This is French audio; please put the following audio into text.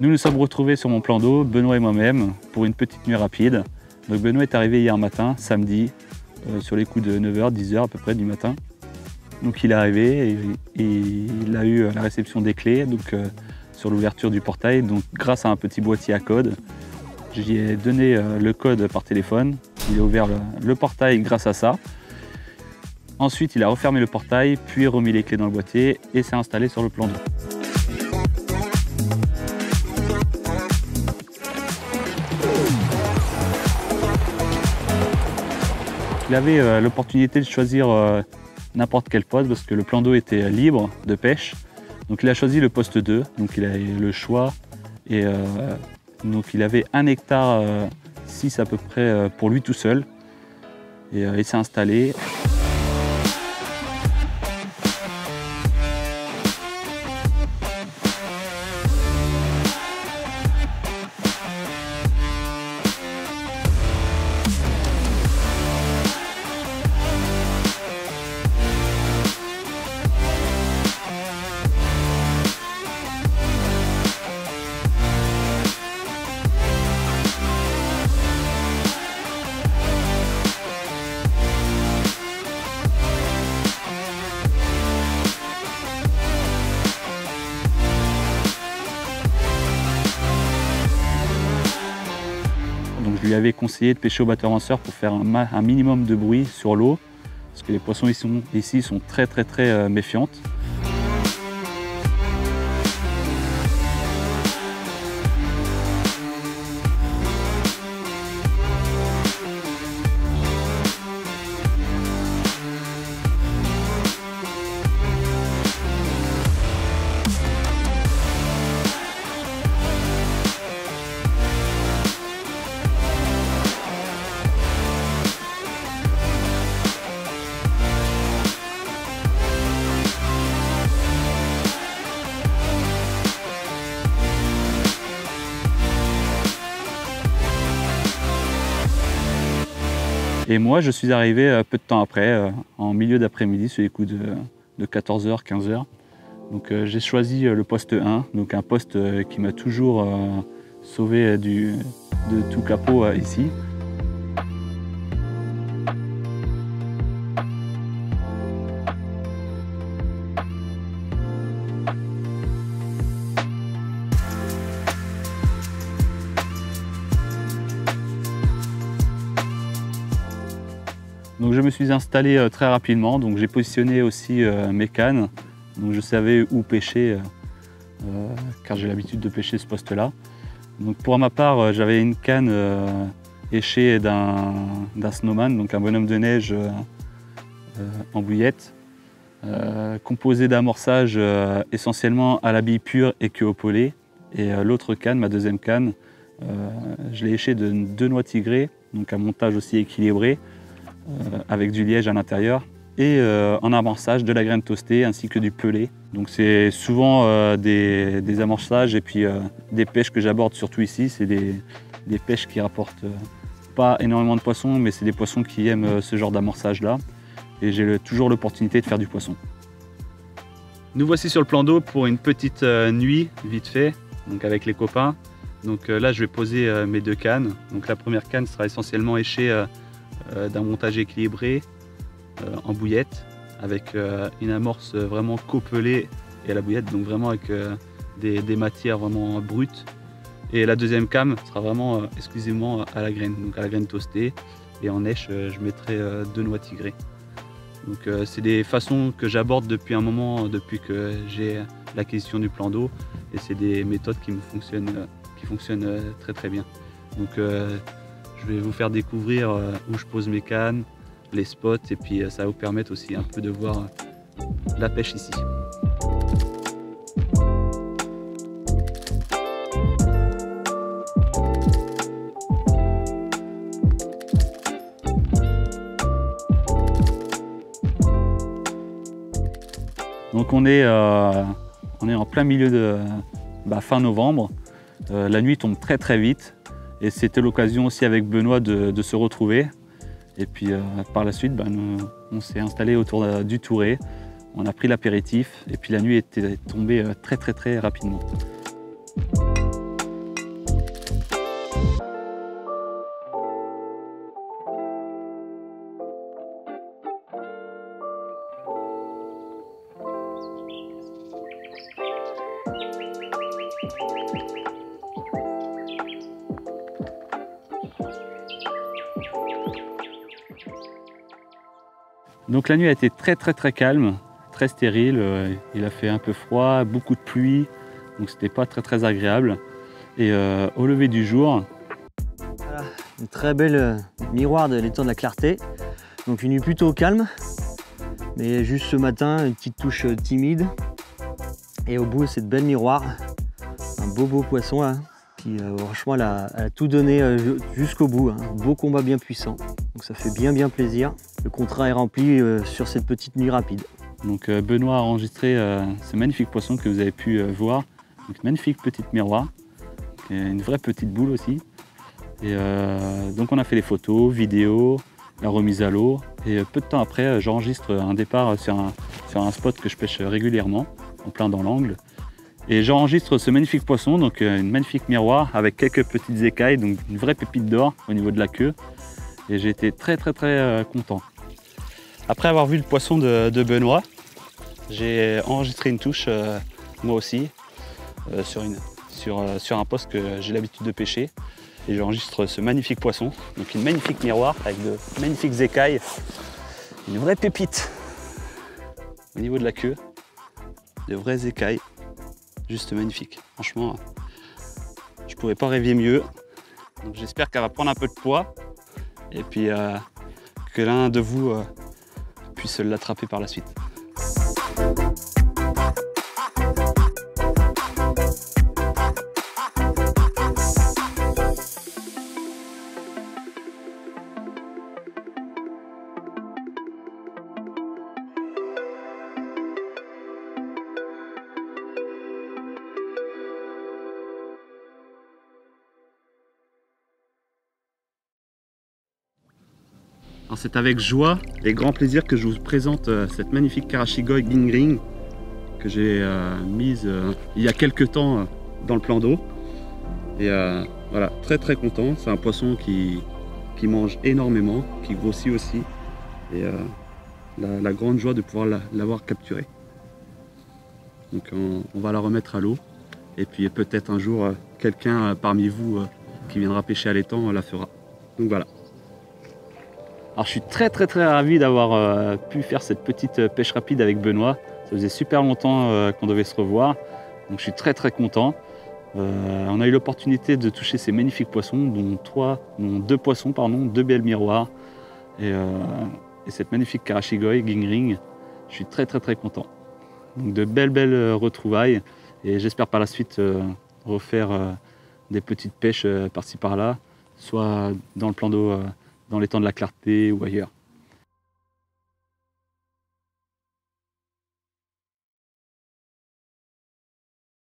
Nous nous sommes retrouvés sur mon plan d'eau, Benoît et moi-même, pour une petite nuit rapide. Donc Benoît est arrivé hier matin, samedi, sur les coups de 9h, 10h à peu près du matin. Donc il est arrivé et il a eu la réception des clés sur l'ouverture du portail. Donc grâce à un petit boîtier à code, j'y ai donné le code par téléphone. Il a ouvert le portail grâce à ça. Ensuite il a refermé le portail, puis remis les clés dans le boîtier et s'est installé sur le plan d'eau. Il avait l'opportunité de choisir n'importe quel poste parce que le plan d'eau était libre de pêche. Donc il a choisi le poste 2, donc il a eu le choix. Et donc il avait 1 hectare 6 à peu près pour lui tout seul. Et il s'est installé. Donc je lui avais conseillé de pêcher au bateau avanceur pour faire un minimum de bruit sur l'eau, parce que les poissons ici sont très méfiantes. Et moi, je suis arrivé peu de temps après, en milieu d'après-midi, sur les coups de 14h, 15h. Donc j'ai choisi le poste 1, donc un poste qui m'a toujours sauvé de tout capot ici. Donc je me suis installé très rapidement, donc j'ai positionné aussi mes cannes. Donc je savais où pêcher, car j'ai l'habitude de pêcher ce poste-là. Donc pour ma part, j'avais une canne échée d'un snowman, donc un bonhomme de neige en bouillette, composé d'amorçage essentiellement à la bille pure et queue au pollet. Et l'autre canne, ma deuxième canne, je l'ai échée de 2 noix tigrées, donc un montage aussi équilibré, avec du liège à l'intérieur et en amorçage de la graine toastée ainsi que du pelé. Donc c'est souvent des amorçages et puis des pêches que j'aborde surtout ici. C'est des pêches qui rapportent pas énormément de poissons, mais c'est des poissons qui aiment ce genre d'amorçage là. Et j'ai toujours l'opportunité de faire du poisson. Nous voici sur le plan d'eau pour une petite nuit vite fait, donc avec les copains. Donc là je vais poser mes 2 cannes. Donc la première canne sera essentiellement échée d'un montage équilibré en bouillette avec une amorce vraiment copelée et à la bouillette, donc vraiment avec des matières vraiment brutes. Et la deuxième cam sera vraiment exclusivement à la graine, donc à la graine toastée, et en èche je mettrai 2 noix tigrées. Donc c'est des façons que j'aborde depuis un moment, depuis que j'ai l'acquisition du plan d'eau, et c'est des méthodes qui fonctionnent très bien. Donc je vais vous faire découvrir où je pose mes cannes, les spots, et puis ça va vous permettre aussi un peu de voir la pêche ici. Donc on est en plein milieu de fin novembre. La nuit tombe très vite. Et c'était l'occasion aussi avec Benoît de se retrouver. Et puis par la suite, on s'est installé autour du Touret. On a pris l'apéritif et puis la nuit était tombée très rapidement. Donc la nuit a été très calme, très stérile. Il a fait un peu froid, beaucoup de pluie, donc c'était pas très agréable. Et au lever du jour, voilà, une très belle miroir de l'étang de la Clarté. Donc une nuit plutôt calme, mais juste ce matin, une petite touche timide. Et au bout, cette belle miroir, un beau poisson là, qui franchement elle a tout donné jusqu'au bout. Hein. Un beau combat bien puissant, donc ça fait bien plaisir. Le contrat est rempli sur cette petite nuit rapide. Donc Benoît a enregistré ce magnifique poisson que vous avez pu voir. Donc magnifique petite miroir, et une vraie petite boule aussi. Et donc on a fait les photos, vidéos, la remise à l'eau. Et peu de temps après, j'enregistre un départ sur un spot que je pêche régulièrement, en plein dans l'angle. Et j'enregistre ce magnifique poisson, donc une magnifique miroir avec quelques petites écailles, donc une vraie pépite d'or au niveau de la queue. Et j'ai été très content. Après avoir vu le poisson de Benoît, j'ai enregistré une touche moi aussi sur un poste que j'ai l'habitude de pêcher. Et j'enregistre ce magnifique poisson, donc une magnifique miroir avec de magnifiques écailles, une vraie pépite au niveau de la queue, de vraies écailles, juste magnifique. Franchement, je pourrais pas rêver mieux. Donc j'espère qu'elle va prendre un peu de poids et puis que l'un de vous puisse l'attraper par la suite. C'est avec joie et grand plaisir que je vous présente cette magnifique Karachigoi Gingring que j'ai mise il y a quelques temps dans le plan d'eau. Et voilà, très content. C'est un poisson qui mange énormément, qui grossit aussi. Et la grande joie de pouvoir l'avoir capturé. Donc on va la remettre à l'eau. Et puis peut-être un jour, quelqu'un parmi vous qui viendra pêcher à l'étang la fera. Donc voilà. Alors je suis très ravi d'avoir pu faire cette petite pêche rapide avec Benoît. Ça faisait super longtemps qu'on devait se revoir, donc je suis très content. On a eu l'opportunité de toucher ces magnifiques poissons, dont deux poissons, deux belles miroirs, et cette magnifique Karachigoi Gingring. Je suis très content. Donc de belles retrouvailles, et j'espère par la suite refaire des petites pêches par-ci par-là, soit dans le plan d'eau, dans l'étang de la Clarté ou ailleurs.